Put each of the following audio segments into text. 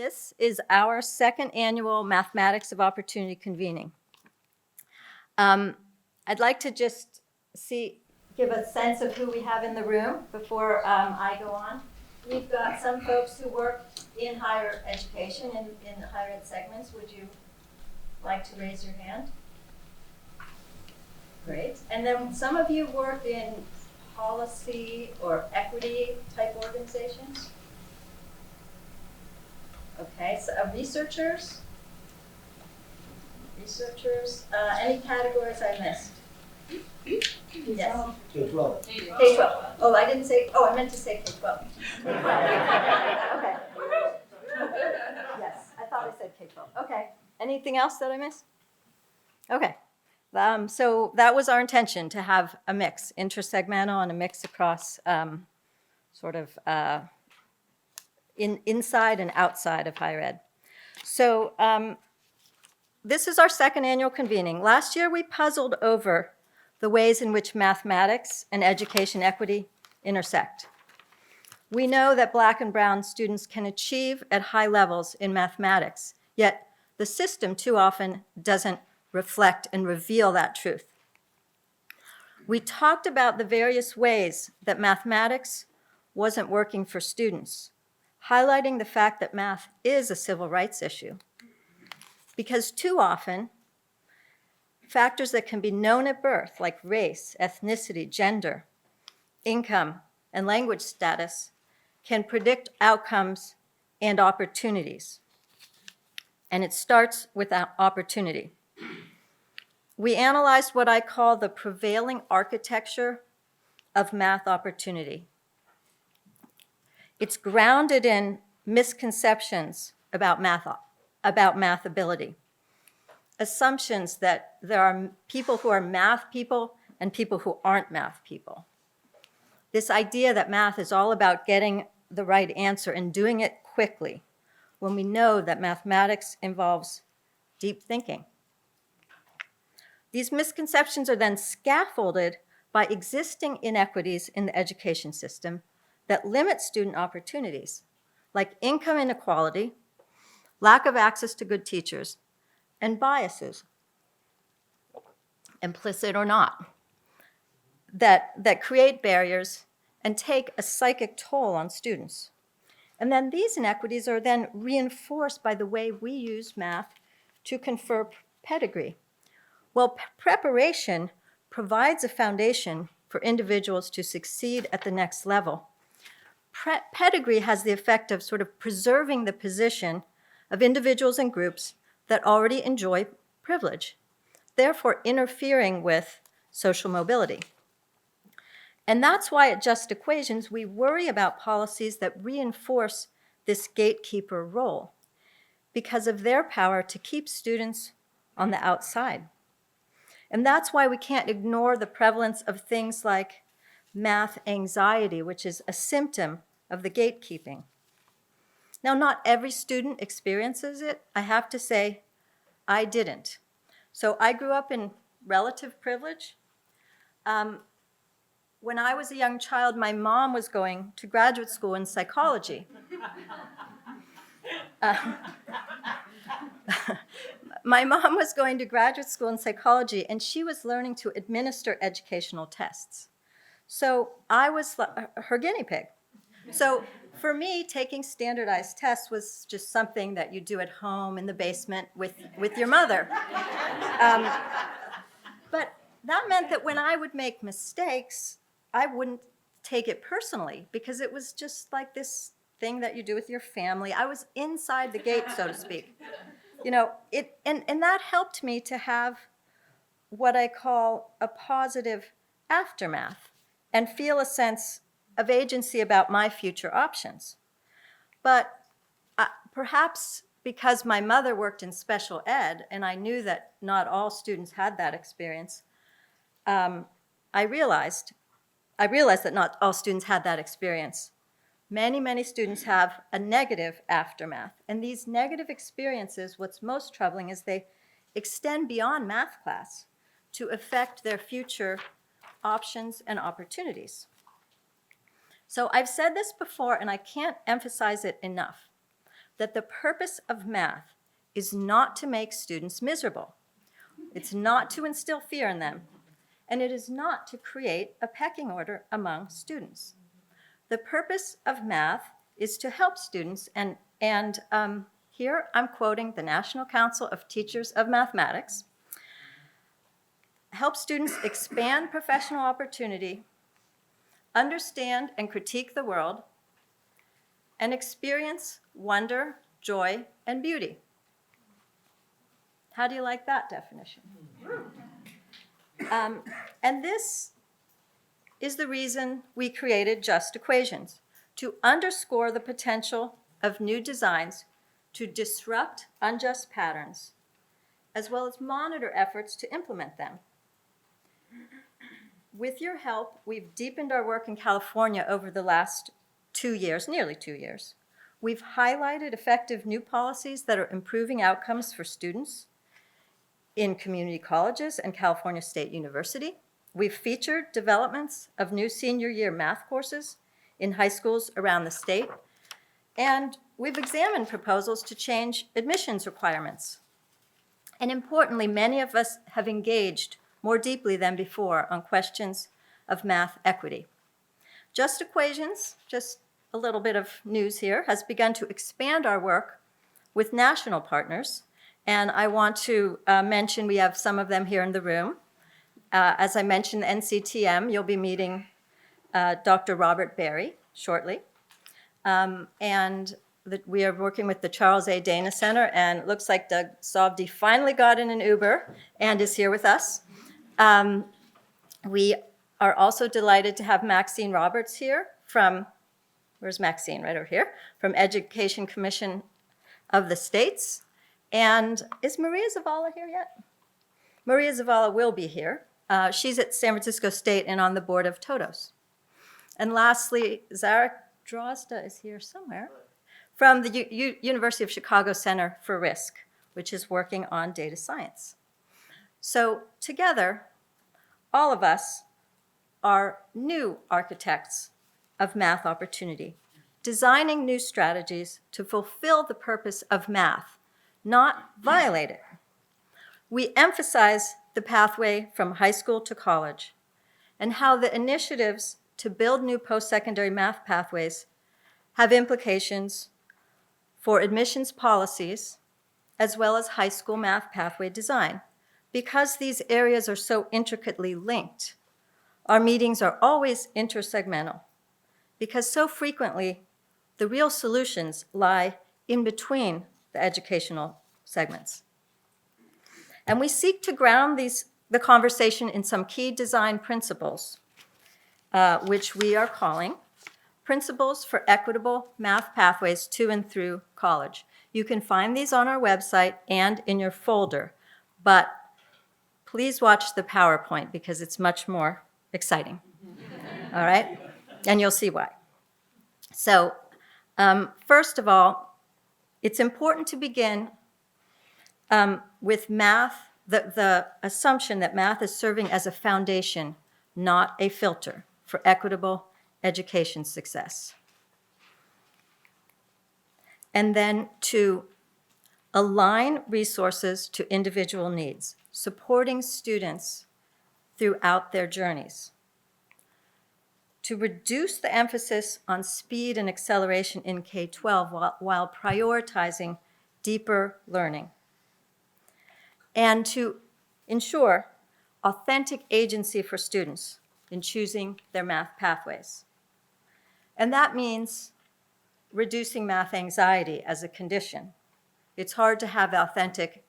This is our second annual Mathematics of Opportunity convening. I'd like to just give a sense of who we have in the room before I go on. We've got some folks who work in higher education, in the higher ed segments. Would you like to raise your hand? Great. And then some of you work in policy or equity type organizations. Okay, so researchers? Any categories I missed? Yes. K-12. K-12. Oh, I didn't say, I meant to say K-12. Okay. Yes, I thought I said K-12. Okay. Anything else that I missed? Okay. So that was our intention, to have a mix, intersegmental and a mix across inside and outside of higher ed. So this is our second annual convening. Last year we puzzled over the ways in which mathematics and education equity intersect. We know that Black and brown students can achieve at high levels in mathematics, yet the system too often doesn't reflect and reveal that truth. We talked about the various ways that mathematics wasn't working for students, highlighting the fact that math is a civil rights issue. Because too often, factors that can be known at birth, like race, ethnicity, gender, income, and language status, can predict outcomes and opportunities. And it starts with opportunity. We analyzed what I call the prevailing architecture of math opportunity. It's grounded in misconceptions about math ability. Assumptions that there are people who are math people and people who aren't math people. This idea that math is all about getting the right answer and doing it quickly, when we know that mathematics involves deep thinking. These misconceptions are then scaffolded by existing inequities in the education system that limit student opportunities, like income inequality, lack of access to good teachers, and biases, implicit or not, that create barriers and take a psychic toll on students. And then these inequities are then reinforced by the way we use math to confer pedigree. Well, preparation provides a foundation for individuals to succeed at the next level. Pedigree has the effect of sort of preserving the position of individuals and groups that already enjoy privilege, therefore interfering with social mobility. And that's why at Just Equations, we worry about policies that reinforce this gatekeeper role because of their power to keep students on the outside. And that's why we can't ignore the prevalence of things like math anxiety, which is a symptom of the gatekeeping. Now, not every student experiences it. I have to say, I didn't. So I grew up in relative privilege. When I was a young child, my mom was going to graduate school in psychology. My mom was going to graduate school in psychology, and she was learning to administer educational tests. So I was her guinea pig. So for me, taking standardized tests was just something that you do at home in the basement with your mother. But that meant that when I would make mistakes, I wouldn't take it personally because it was just like this thing that you do with your family. I was inside the gate, so to speak. You know, and that helped me to have what I call a positive aftermath and feel a sense of agency about my future options. But perhaps because my mother worked in special ed and I knew that not all students had that experience, I realized that not all students had that experience. Many, many students have a negative aftermath. And these negative experiences, what's most troubling is they extend beyond math class to affect their future options and opportunities. So I've said this before, and I can't emphasize it enough. that the purpose of math is not to make students miserable. It's not to instill fear in them, and it is not to create a pecking order among students. The purpose of math is to help students, and here I'm quoting the National Council of Teachers of Mathematics, help students expand professional opportunity, understand and critique the world, and experience wonder, joy, and beauty. How do you like that definition? And this is the reason we created Just Equations, to underscore the potential of new designs to disrupt unjust patterns, as well as monitor efforts to implement them. With your help, we've deepened our work in California over the last 2 years, nearly 2 years. We've highlighted effective new policies that are improving outcomes for students in community colleges and California State University. We've featured developments of new senior year math courses in high schools around the state, and we've examined proposals to change admissions requirements. And importantly, many of us have engaged more deeply than before on questions of math equity. Just Equations, just a little bit of news here, has begun to expand our work with national partners, and I want to mention we have some of them here in the room. As I mentioned, NCTM, you'll be meeting Dr. Robert Berry shortly. And we are working with the Charles A. Dana Center, and it looks like Doug Sovdi finally got in an Uber and is here with us. We are also delighted to have Maxine Roberts here from, where's Maxine? Right over here, from Education Commission of the States. And is Maria Zavala here yet? Maria Zavala will be here. She's at San Francisco State and on the board of TOTOS. And lastly, Zarek Drozda is here somewhere from the University of Chicago Center for Risk, which is working on data science. So together, all of us are new architects of math opportunity, designing new strategies to fulfill the purpose of math, not violate it. We emphasize the pathway from high school to college and how the initiatives to build new post-secondary math pathways have implications for admissions policies as well as high school math pathway design. Because these areas are so intricately linked, our meetings are always intersegmental, because so frequently the real solutions lie in between the educational segments. And we seek to ground the conversation in some key design principles, which we are calling Principles for Equitable Math Pathways to and Through College. You can find these on our website and in your folder, but please watch the PowerPoint because it's much more exciting. All right? And you'll see why. So, first of all, it's important to begin with math, the assumption that math is serving as a foundation, not a filter, for equitable education success. And then to align resources to individual needs, supporting students throughout their journeys. To reduce the emphasis on speed and acceleration in K-12 while prioritizing deeper learning. And to ensure authentic agency for students in choosing their math pathways. And that means reducing math anxiety as a condition. It's hard to have authentic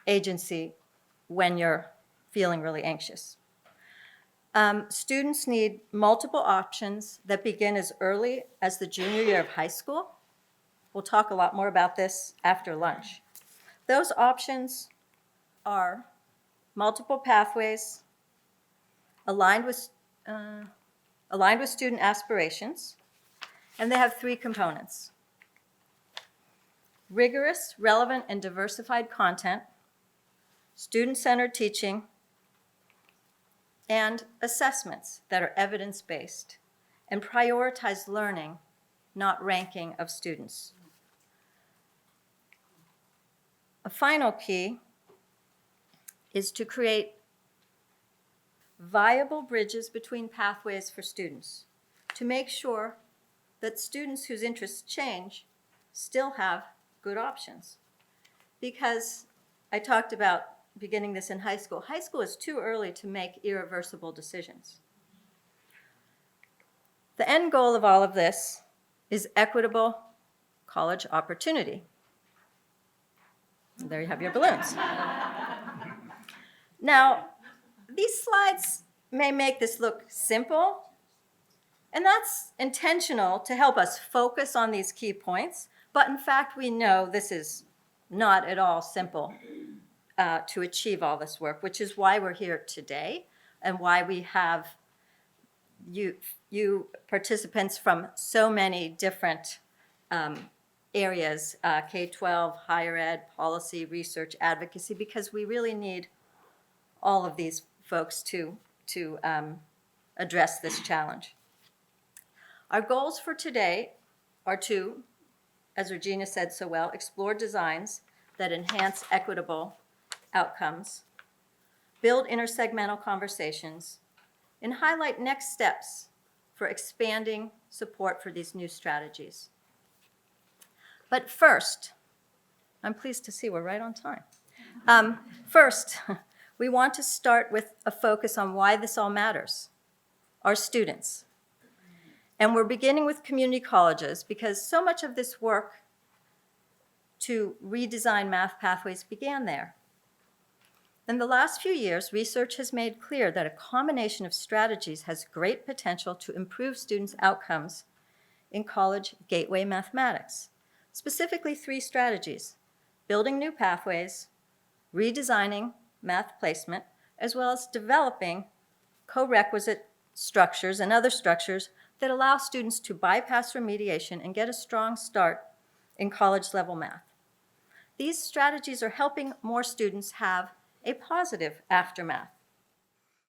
agency when you're feeling really anxious. Students need multiple options that begin as early as the junior year of high school. We'll talk a lot more about this after lunch. Those options are multiple pathways aligned with student aspirations, and they have 3 components: rigorous, relevant, and diversified content, student-centered teaching, and assessments that are evidence-based and prioritize learning, not ranking of students. A final key is to create viable bridges between pathways for students to make sure that students whose interests change still have good options. Because I talked about beginning this in high school. High school is too early to make irreversible decisions. The end goal of all of this is equitable college opportunity. There you have your balloons. Now, these slides may make this look simple, and that's intentional to help us focus on these key points, but in fact, we know this is not at all simple to achieve all this work, which is why we're here today and why we have you participants from so many different areas, K-12, higher ed, policy, research, advocacy, because we really need all of these folks to address this challenge. Our goals for today are to, as Regina said so well, explore designs that enhance equitable outcomes, build intersegmental conversations, and highlight next steps for expanding support for these new strategies. But first, I'm pleased to see we're right on time. First, we want to start with a focus on why this all matters, our students. And we're beginning with community colleges because so much of this work to redesign math pathways began there. In the last few years, research has made clear that a combination of strategies has great potential to improve students' outcomes in college gateway mathematics. Specifically, 3 strategies: building new pathways, redesigning math placement, as well as developing co-requisite structures and other structures that allow students to bypass remediation and get a strong start in college-level math. These strategies are helping more students have a positive aftermath.